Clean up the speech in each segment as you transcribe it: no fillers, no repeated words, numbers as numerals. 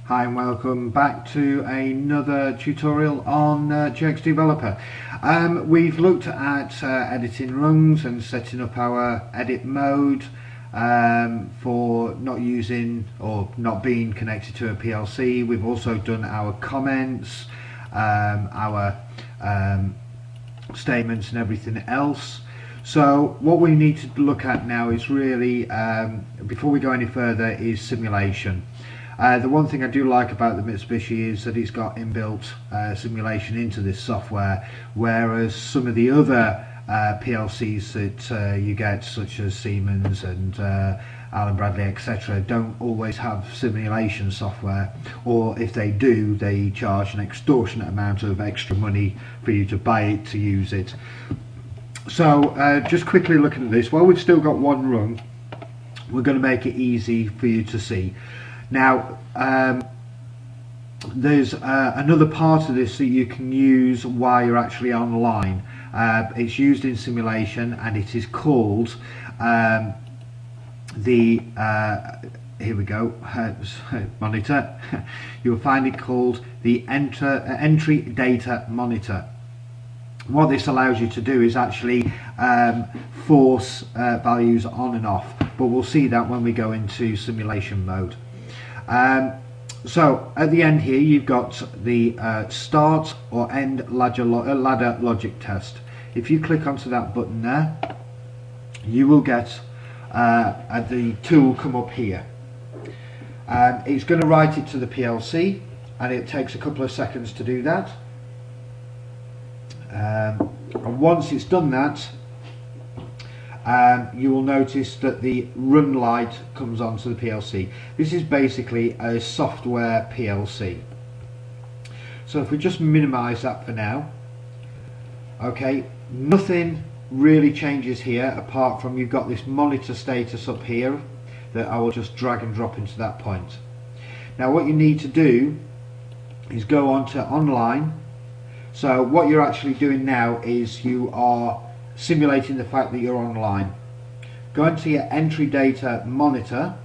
Hi and welcome back to another tutorial on GX Developer. We've looked at editing rungs and setting up our edit mode for not using or not being connected to a PLC. We've also done our comments, our statements and everything else. So what we need to look at now is really, before we go any further, is simulation. The one thing I do like about the Mitsubishi is that it's got inbuilt simulation into this software, whereas some of the other PLCs that you get, such as Siemens and Allen Bradley, etc., don't always have simulation software, or if they do, they charge an extortionate amount of extra money for you to buy it to use it. So just quickly looking at this, while we've still got one rung, we're going to make it easy for you to see. Now there's another part of this that you can use while you're actually online. It's used in simulation and it is called here we go, monitor. You'll find it called the entry data monitor. What this allows you to do is actually force values on and off, but we'll see that when we go into simulation mode. So at the end here you've got the start or end ladder logic test. If you click onto that button there, you will get the tool come up here. It's going to write it to the PLC and it takes a couple of seconds to do that. And once it's done that, you will notice that the run light comes onto the PLC. This is basically a software PLC. So if we just minimize that for now, okay, nothing really changes here apart from you've got this monitor status up here that I will just drag and drop into that point. Now what you need to do is go on to online. So what you're actually doing now is you are simulating the fact that you're online. Go into your entry data monitor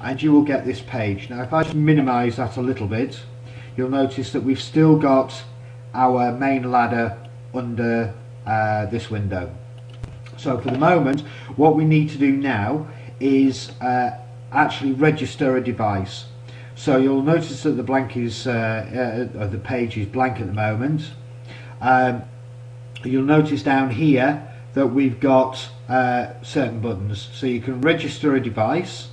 and you will get this page. Now if I just minimize that a little bit, you'll notice that we've still got our main ladder under this window. So for the moment what we need to do now is actually register a device. So you'll notice that the blank is the page is blank at the moment. You'll notice down here that we've got certain buttons, so you can register a device,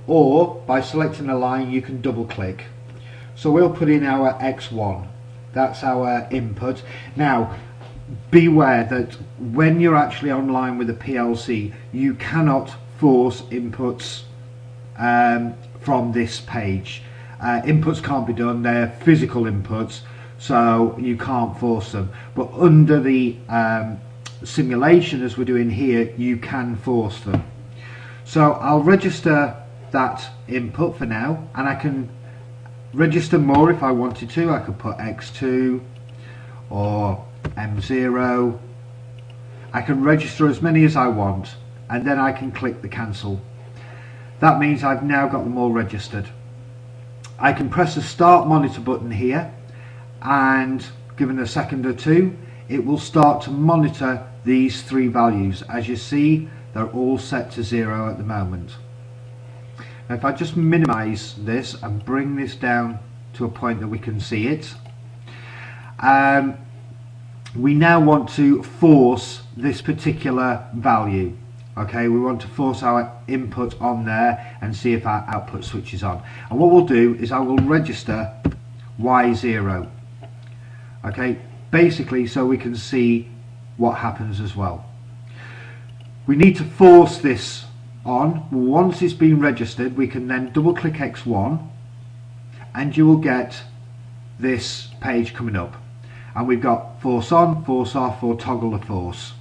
or by selecting a line you can double click. So we'll put in our X1, that's our input. Now beware that when you're actually online with a PLC you cannot force inputs from this page. Inputs can't be done, they're physical inputs, so you can't force them, but under the simulation as we're doing here you can force them. So I'll register that input for now, and I can register more if I wanted to. I could put X2 or M0. I can register as many as I want and then I can click the cancel. That means I've now got them all registered. I can press the start monitor button here, and given a second or two it will start to monitor these three values. As you see, they're all set to 0 at the moment. Now if I just minimize this and bring this down to a point that we can see it, we now want to force this particular value. Okay, we want to force our input on there and see if our output switches on. And what we'll do is I will register Y0. Okay, basically so we can see what happens as well. We need to force this on. Once it's been registered we can then double click X1 and you will get this page coming up. And we've got force on, force off, or toggle the force.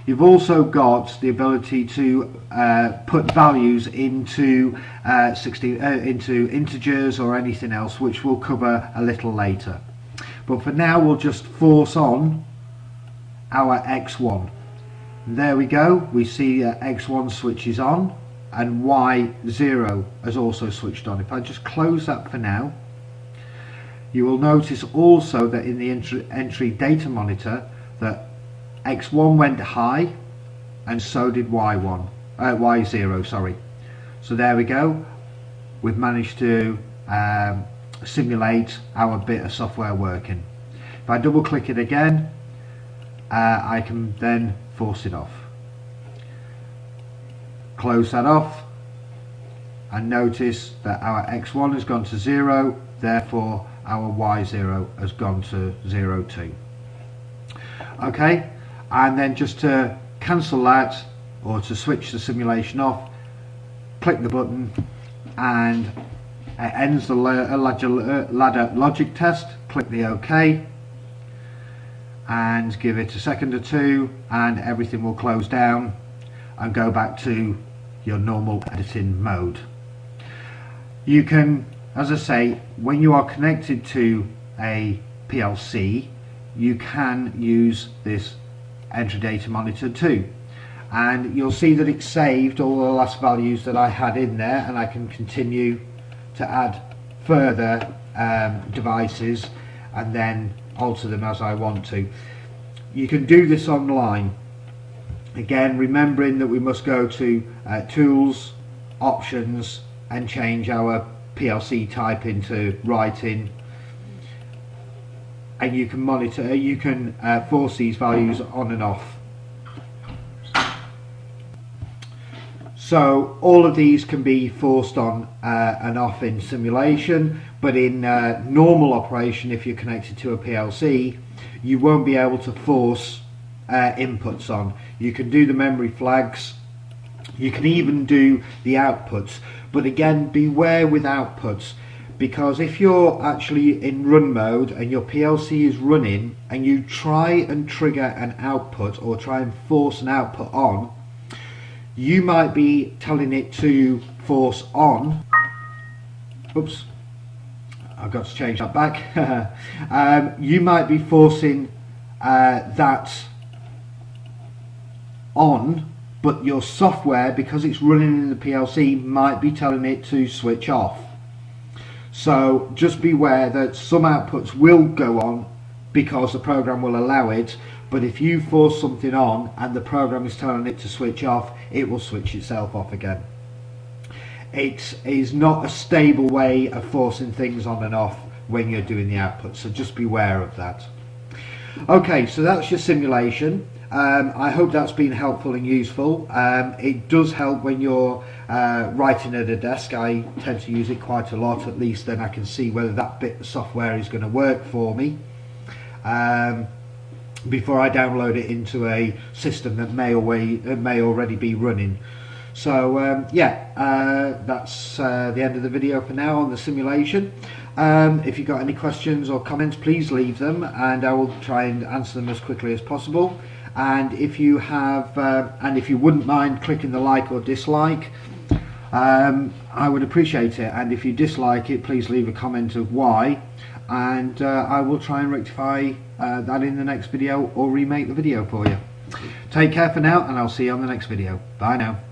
You've also got the ability to put values into into integers or anything else, which we'll cover a little later. But for now we'll just force on our X1. There we go, we see X1 switches on. and Y0 has also switched on. If I just close that for now, you will notice also that in the entry data monitor that X1 went high and so did Y0, sorry. So there we go. We've managed to simulate our bit of software working. If I double click it again, I can then force it off. Close that off and notice that our X1 has gone to 0, therefore our Y0 has gone to 0 too. Okay, and then just to cancel that or to switch the simulation off, click the button and it ends the ladder logic test. Click the OK and give it a second or two and everything will close down and go back to your normal editing mode. You can, as I say, when you are connected to a PLC, you can use this entry data monitor too, and you'll see that it's saved all the last values that I had in there, and I can continue to add further devices and then alter them as I want to. You can do this online, again remembering that we must go to tools, options, and change our PLC type into writing, and you can monitor, you can force these values on and off. So all of these can be forced on and off in simulation, but in normal operation, if you're connected to a PLC, you won't be able to force inputs on. You can do the memory flags, you can even do the outputs, but again beware with outputs, because if you're actually in run mode and your PLC is running and you try and trigger an output or try and force an output on, you might be telling it to force on. Oops, I've got to change that back. You might be forcing that on, but your software, because it's running in the PLC, might be telling it to switch off. So just beware that some outputs will go on because the program will allow it, but if you force something on and the program is telling it to switch off, it will switch itself off again. It is not a stable way of forcing things on and off when you're doing the output, so just beware of that. Okay, so that's your simulation. I hope that's been helpful and useful. It does help when you're writing at a desk. I tend to use it quite a lot, at least then I can see whether that bit of software is going to work for me before I download it into a system that may already be running. So yeah, that's the end of the video for now on the simulation. If you've got any questions or comments, please leave them and I will try and answer them as quickly as possible. And if you have, and if you wouldn't mind clicking the like or dislike, I would appreciate it. And if you dislike it, please leave a comment of why, and I will try and rectify that in the next video or remake the video for you. Take care for now, and I'll see you on the next video. Bye now.